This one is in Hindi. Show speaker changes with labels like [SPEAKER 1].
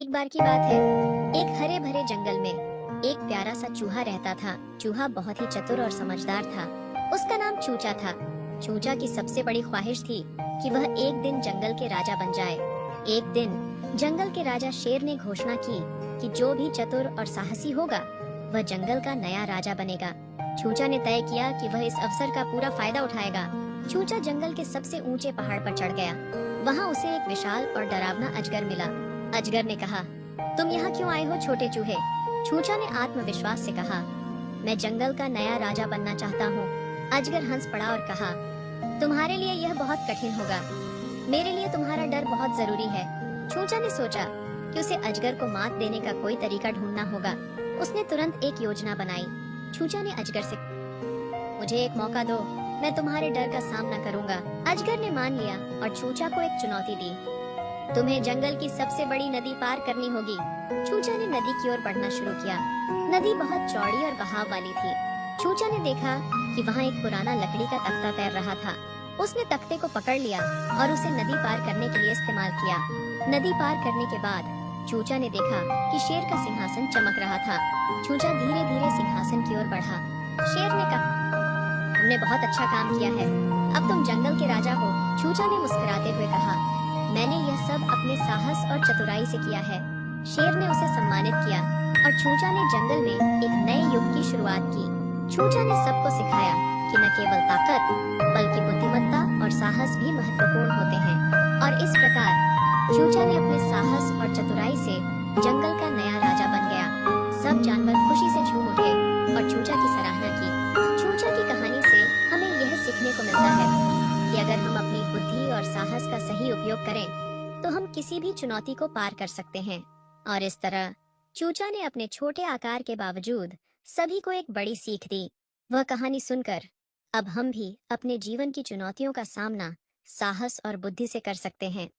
[SPEAKER 1] एक बार की बात है, एक हरे भरे जंगल में एक प्यारा सा चूहा रहता था। चूहा बहुत ही चतुर और समझदार था। उसका नाम चूचा था। चूचा की सबसे बड़ी ख्वाहिश थी कि वह एक दिन जंगल के राजा बन जाए। एक दिन जंगल के राजा शेर ने घोषणा की कि जो भी चतुर और साहसी होगा वह जंगल का नया राजा बनेगा। चूचा ने तय किया कि वह इस अवसर का पूरा फायदा उठाएगा। चूचा जंगल के सबसे ऊंचे पहाड़ पर चढ़ गया। वहाँ उसे एक विशाल और डरावना अजगर मिला। अजगर ने कहा, तुम यहाँ क्यों आए हो छोटे चूहे? चूचा ने आत्मविश्वास से कहा, मैं जंगल का नया राजा बनना चाहता हूँ। अजगर हंस पड़ा और कहा, तुम्हारे लिए यह बहुत कठिन होगा। मेरे लिए तुम्हारा डर बहुत जरूरी है। चूचा ने सोचा कि उसे अजगर को मात देने का कोई तरीका ढूंढना होगा। उसने तुरंत एक योजना बनाई। चूचा ने अजगर से, मुझे एक मौका दो, मैं तुम्हारे डर का सामना करूंगा। अजगर ने मान लिया और चूचा को एक चुनौती दी। तुम्हें जंगल की सबसे बड़ी नदी पार करनी होगी। चूचा ने नदी की ओर बढ़ना शुरू किया। नदी बहुत चौड़ी और बहाव वाली थी। चूचा ने देखा कि वहाँ एक पुराना लकड़ी का तख्ता तैर रहा था। उसने तख्ते को पकड़ लिया और उसे नदी पार करने के लिए इस्तेमाल किया। नदी पार करने के बाद चूचा ने देखा कि शेर का सिंहासन चमक रहा था। चूचा धीरे धीरे सिंहासन की ओर बढ़ा। शेर ने कहा, तुमने बहुत अच्छा काम किया है, अब तुम जंगल के राजा हो। चूचा ने मुस्कुराते हुए कहा, मैंने यह सब अपने साहस और चतुराई से किया है। शेर ने उसे सम्मानित किया और चूचा ने जंगल में एक नए युग की शुरुआत की। चूचा ने सबको सिखाया कि न केवल ताकत बल्कि बुद्धिमत्ता और साहस भी महत्वपूर्ण होते हैं। और इस प्रकार चूचा ने अपने साहस और चतुराई से जंगल का नया राजा बन गया। सब जानवर खुशी से झूम उठे और चूचा की सराहना की। चूचा की कहानी से हमें यह सीखने को मिलता है कि अगर हम अपनी बुद्धि और साहस का सही उपयोग करें तो हम किसी भी चुनौती को पार कर सकते हैं। और इस तरह चूचा ने अपने छोटे आकार के बावजूद सभी को एक बड़ी सीख दी। वह कहानी सुनकर अब हम भी अपने जीवन की चुनौतियों का सामना साहस और बुद्धि से कर सकते हैं।